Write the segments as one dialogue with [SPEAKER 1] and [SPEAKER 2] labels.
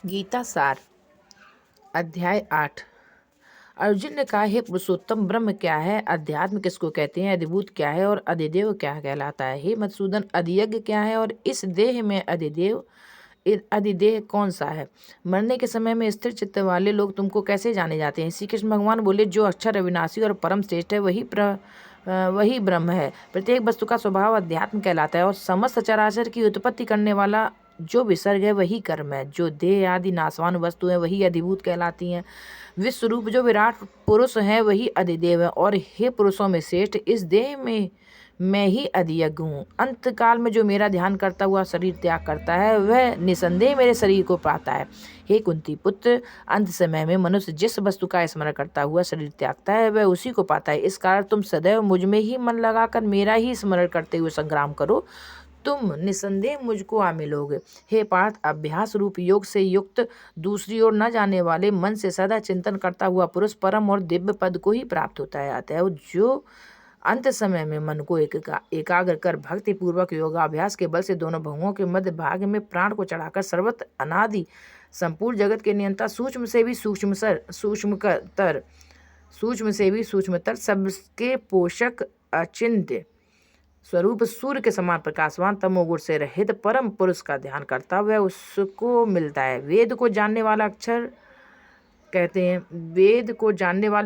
[SPEAKER 1] गीता सार अध्याय 8। अर्जुन ने कहा, हे पुरुषोत्तम, ब्रह्म क्या है, अध्यात्म किसको कहते हैं, अधिभूत क्या है और अधिदेव क्या कहलाता है। हे मधुसूदन, अधियज्ञ क्या है और इस देह में अधिदेह कौन सा है। मरने के समय में स्थिर चित्त वाले लोग तुमको कैसे जाने जाते हैं। श्री कृष्ण भगवान बोले, जो अक्षर अविनाशी और परम श्रेष्ठ है वही ब्रह्म है। प्रत्येक वस्तु का स्वभाव अध्यात्म कहलाता है और समस्त चराचर की उत्पत्ति करने वाला जो विसर्ग है वही कर्म है। जो देह आदि नाशवान वस्तु है वही अधिभूत कहलाती हैं। विश्व रूप जो विराट पुरुष है वही अधिदेव है। और हे पुरुषों में श्रेष्ठ, इस देह में मैं ही अधियज्ञ हूँ। अंत काल में जो मेरा ध्यान करता हुआ शरीर त्याग करता है वह निसंदेह मेरे शरीर को पाता है। हे कुंती पुत्र, अंत समय में मनुष्य जिस वस्तु का स्मरण करता हुआ शरीर त्यागता है वह उसी को पाता है। इस कारण तुम सदैव मुझ में ही मन लगाकर मेरा ही स्मरण करते हुए संग्राम करो, तुम निसंदेह मुझको आ मिलोगे। हे पार्थ, अभ्यास रूप योग से युक्त दूसरी ओर न जाने वाले मन से सदा चिंतन करता हुआ पुरुष परम और दिव्य पद को ही प्राप्त होता है। अतः जो अंत समय में मन को एकाग्र कर भक्ति पूर्वक योगाभ्यास के बल से दोनों भुवों के मध्य भाग में प्राण को चढ़ाकर सर्वत्र अनादि संपूर्ण जगत के नियंता सूक्ष्म से भी सूक्ष्मतर सबके पोषक अचिंत्य स्वरूप सूर्य के समान प्रकाशवान तमोगुण से रहित परम पुरुष का ध्यान करता हुआ उसको मिलता है। वेद को जानने वाले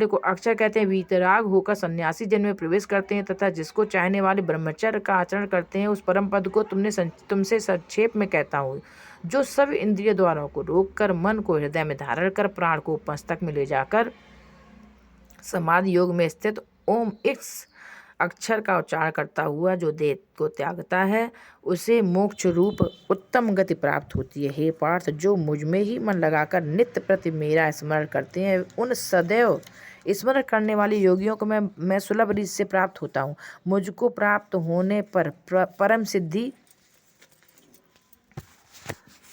[SPEAKER 1] को अक्षर कहते हैं। वीतराग होकर सन्यासी जन्म में प्रवेश करते हैं तथा जिसको चाहने वाले ब्रह्मचर्य का आचरण करते हैं उस परम पद को तुमसे संक्षेप में कहता हूँ। जो सब इंद्रिय द्वारों को रोककर मन को हृदय में धारण कर प्राण को मस्तक में ले जाकर समाधि योग में स्थित ओम इस अक्षर का उच्चारण करता हुआ जो देह को त्यागता है उसे मोक्ष रूप उत्तम गति प्राप्त होती है। हे पार्थ, जो मुझ में ही मन लगाकर नित्य प्रति मेरा स्मरण करते हैं उन सदैव स्मरण करने वाले योगियों को मैं सुलभ रीति से प्राप्त होता हूँ। मुझको प्राप्त होने पर परम सिद्धि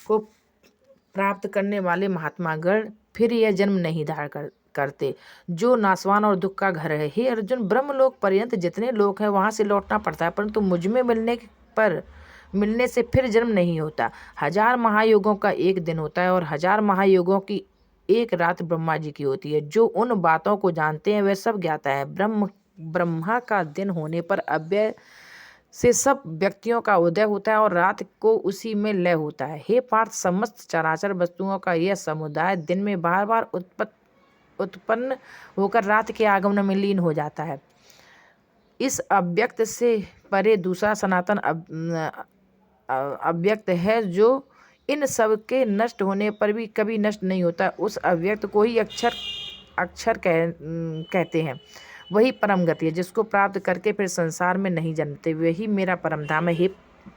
[SPEAKER 1] को प्राप्त करने वाले महात्मागण फिर यह जन्म नहीं धारण करते जो नासवान और दुख का घर है। हे अर्जुन, ब्रह्मलोक पर्यंत जितने लोक हैं वहां से लौटना पड़ता है, परंतु मुझ में मिलने से फिर जन्म नहीं होता। 1000 महायुगों का एक दिन होता है और 1000 महायुगों की एक रात ब्रह्मा जी की होती है। जो उन बातों को जानते हैं वे सब ज्ञाता है। ब्रह्मा का दिन होने पर अव्यय से सब व्यक्तियों का उदय होता है और रात को उसी में लय होता है। हे पार्थ, समस्त चराचर वस्तुओं का यह समुदाय दिन में बार बार उत्पन्न होकर रात के आगमन में लीन हो जाता है। इस अव्यक्त से परे दूसरा सनातन अव्यक्त है जो इन सब के नष्ट होने पर भी कभी नष्ट नहीं होता। उस अव्यक्त को ही अक्षर कहते हैं। वही परम गति है जिसको प्राप्त करके फिर संसार में नहीं जन्मते। वही मेरा परम धाम है। हे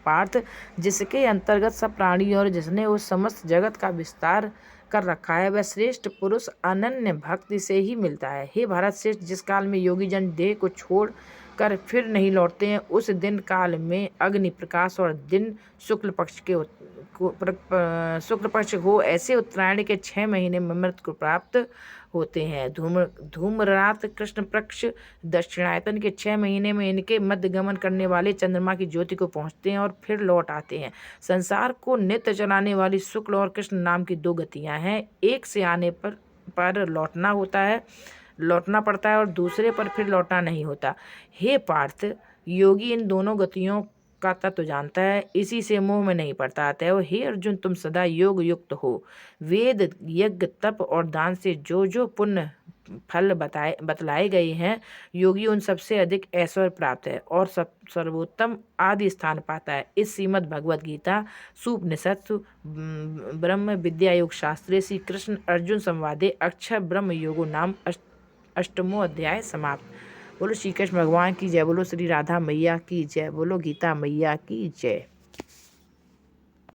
[SPEAKER 1] पार्थ, जिसके अंतर्गत सब प्राणी और जिसने उस समस्त जगत का विस्तार कर रखा है वह श्रेष्ठ पुरुष अनन्य भक्ति से ही मिलता है। हे भारत श्रेष्ठ, जिस काल में योगी जन देह को छोड़ कर फिर नहीं लौटते हैं उस दिन काल में अग्नि प्रकाश और दिन शुक्ल पक्ष हो ऐसे उत्तरायण के 6 महीने में मृत को प्राप्त होते हैं। धूम्ररात कृष्ण पक्ष दक्षिणायतन के 6 महीने में इनके मध्य गमन करने वाले चंद्रमा की ज्योति को पहुँचते हैं और फिर लौट आते हैं। संसार को नित्य चलाने वाली शुक्ल और कृष्ण नाम की 2 गतियाँ हैं। एक से आने पर लौटना पड़ता है और दूसरे पर फिर लौटना नहीं होता। हे पार्थ, योगी इन दोनों गतियों का तत्व जानता है, इसी से मोह में नहीं पड़ता। अतएव हे अर्जुन, तुम सदा योग युक्त हो। वेद, यज्ञ, तप और दान से जो पुण्य फल बतलाए गए हैं योगी उन सबसे अधिक ऐश्वर्य प्राप्त है और सर्वोत्तम आदि स्थान पाता है। इस श्रीमद् भगवद गीता सुपनिषत्सु ब्रह्म विद्या योग शास्त्रे श्री कृष्ण अर्जुन संवादे अक्षर ब्रह्म योगो नाम 8वां अध्याय समाप्त। बोलो श्री कृष्ण भगवान की जय, बोलो श्री राधा मैया की जय, बोलो गीता मैया की जय।